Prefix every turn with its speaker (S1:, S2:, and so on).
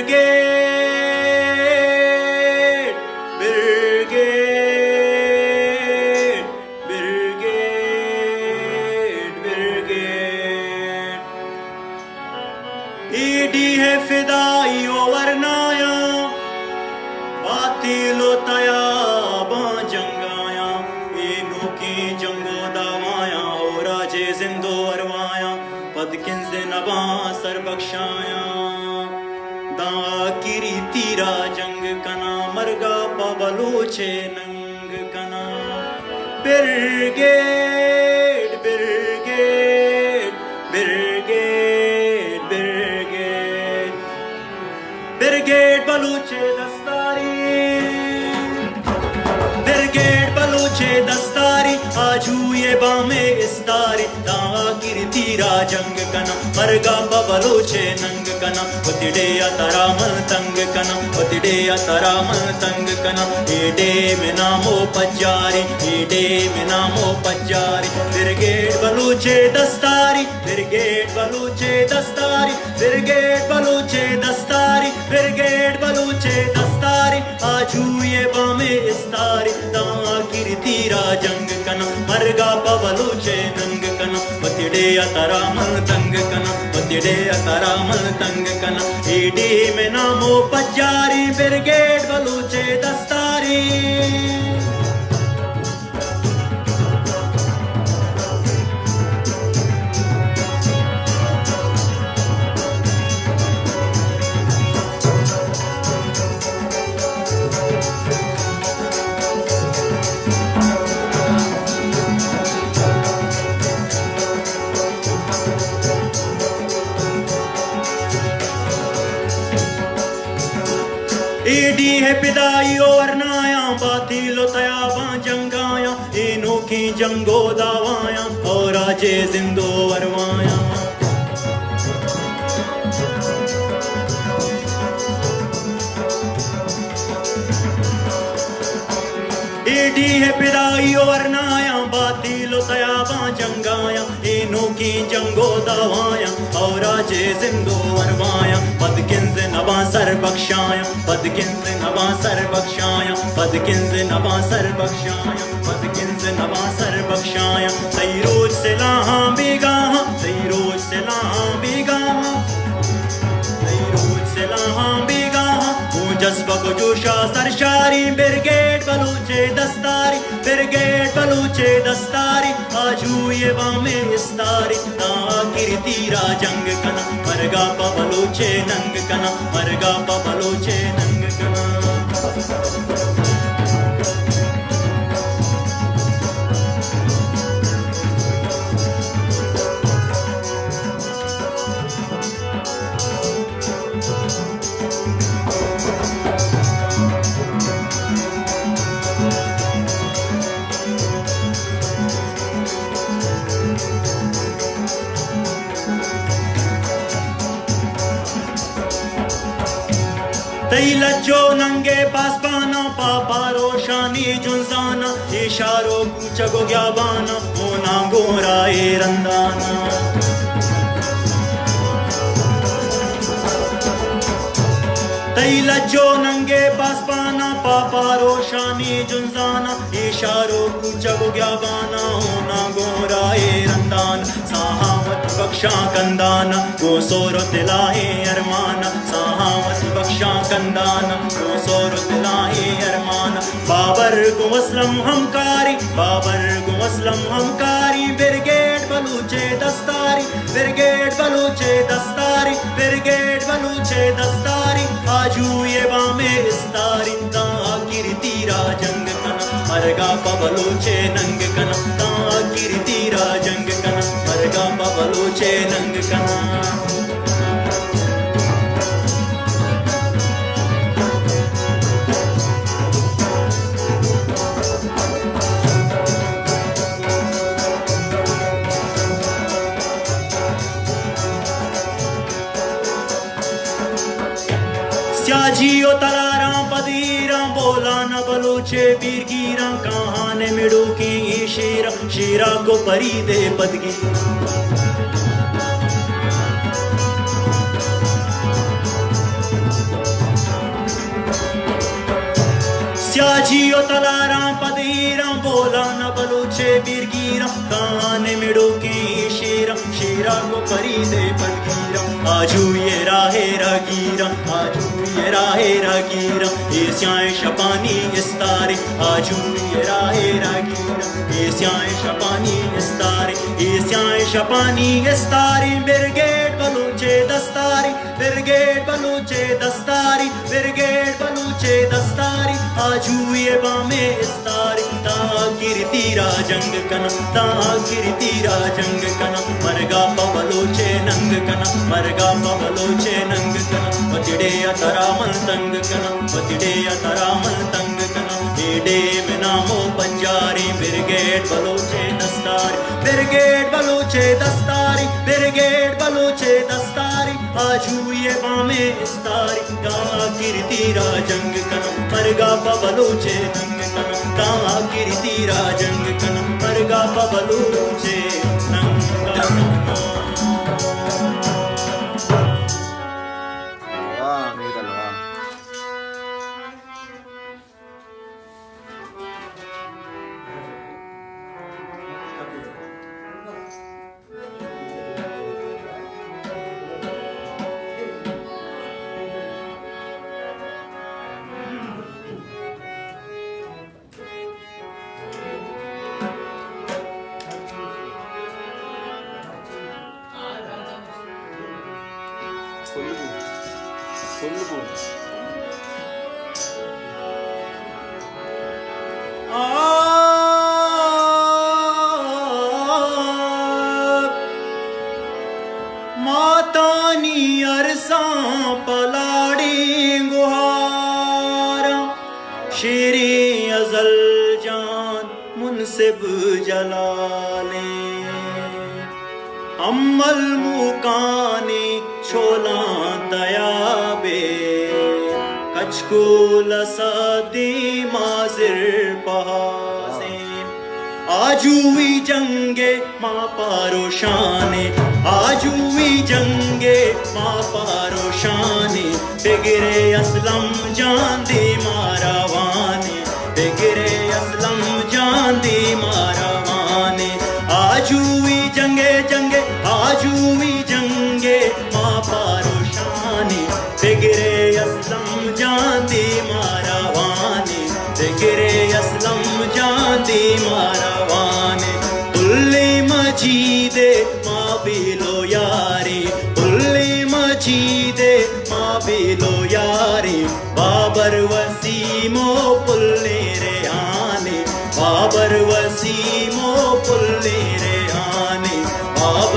S1: Brigade, brigade, brigade, brigade. ED है फिदाई वरनाया बातिलो तयाबा जंगाया इनो की जंगो दावाया और राजे जिंदो अरवाया पदकिन से नबा सर बख्शाया दा किरी तीरा जंग कना मरगा पबलोचे नंग कना brigade brigade brigade brigade brigade बलूचे दस्तारी ब्रिगेड बलूचे दस्तारी आजू ये बामे इस्तारी दावा कीर्तिरा जंग कना मरगा बलूचे नंग कना पतिडे तरामल तंग कना पतिडे तरामल तंग कना एडे में नामो पज्जारी एडे में नामो पज्जारी ब्रिगेड बलूचे दस्तारी ब्रिगेड बलूचे दस्तारी ब्रिगेड बलूचे दस्तारी ब्रिगेड बलूचे दस्तारी आजू ये बामे इस्तारी दावा कीर्तिरा जंग कना मरगा बलूचे नंग कना पतिडे तरामल तंग कना पतिडे तरामल तंग कना एडी में नामो पज्जारी ब्रिगेड बलूचे दस्तारी ईडी है पिदाई वरनाया बातिलो तयाबा जंगाया इनो की जंगो दावाया और राजे जिंदो वरवाया ईडी है पिदाई वरनाया बातिलो तयाबा जंगाया इनो की जंगो दावाया और राजे जिंदो वरवाया पदकिन से नबा सर बख्शाया पदकिन से नबा सर बख्शाया पदकिन से नबा सर बख्शाया पदकिन से नबा सर बख्शाया सही रोज से लाहा बेगाहा सही रोज से लाहा बेगाहा सही रोज से लाहा बेगाहा जज्बा को जोशा सरशारी ब्रिगेड बलूचे दस्तारी ब्रिगेड बलूचे दस्तारी आजू ये बामे इस्तारी ना कीर्तिरा जंग कना मरगा बलूचे नंग कना मरगा बलूचे नंग कना तैलजो नंगे पासपाना पापा रोशानी जुंजाना इशारो कुचगो ग्याबाना होना गोरा ए रंदाना तैलजो नंगे पासपाना पापा रोशानी जुंजाना इशारो कुचगो ग्याबाना होना गोरा ए रंदाना सहावत बख्शा कंदाना गो सोरो तिलाहे अरमाना सहावत बख्शा कंदाना गो सोरो तिलाहे अरमाना बाबर गो असलम हमकारी बाबर गो असलम हमकारी ब्रिगेड बलूचे दस्तारी ब्रिगेड बलूचे दस्तारी ब्रिगेड बलूचे दस्तारी आजू ये बामे इस्तारी ता कीर्तिरा जंग कना मरगा बलूचे नंग कना ता कीर्तिरा जंग कना मरगा बलूचे नंग कना स्याजियो तलारा पदीरा बोला न बलूचे पीर गिरा कहाँ ने मिड़ू की शीरा शीरा को परी दे पदगी जियो तलारा पदीरा बोला न बलूचे बिरगीरा काने मिडो की शीरा शीरा को परी दे पलगीरा आजू ये राहे रागीरा आजू ये राहे रागीरा ये स्याए शपानी इस्तारे आजू ये राहे रागीरा ये स्याए शपानी इस्तारे ये स्याए शपानी इस्तारी ब्रिगेड बलूचे दस्तारी ब्रिगेड बलूचे दस्तारी ब्रिगेड बलूचे दस्तारी आजू ये बामे इस्तारी ता कीर्तिरा जंग कना ता कीर्तिरा जंग कना मरगा बलूचे नंग कना मरगा बलूचे नंग कना वतिडे अतरामल तंग कना वतिडे अतरामल तंग कना एडे में नामो पंजारी ब्रिगेड बलूचे दस्तारी ब्रिगेड बलूचे दस्तारी ब्रिगेड बलूचे दस्तारी आजू ये बामे इस्तारी ता कीर्तिरा जंग कना मरगा बलूचे नंग कना ता कीर्तिरा जंग कना मरगा बलूचे नंग कना मातानी अरसा पलाड़ी गुहारा शेरे अजल जान मुनसिब जलाले अम्मल मुकाने छोला दयाबे कचको लसादी माजिर पहासे आजूवी जंगे माँ पारोशाने आजूवी जंगे माँ पारोशाने बिगरे असलम जान दे मारावाने बिगरे असलम जान दे मारावाने आजूवी जंगे जंगे आजूवी जंगे माँ पारोशाने बिगरे असलम जान दे मारावाने बिगरे असलम जान दे मारावाने उल्ले मजीदे माँ बिलो यारी उल्ले मजीदे माँ बिलो यारी बाबर वसीमो पुल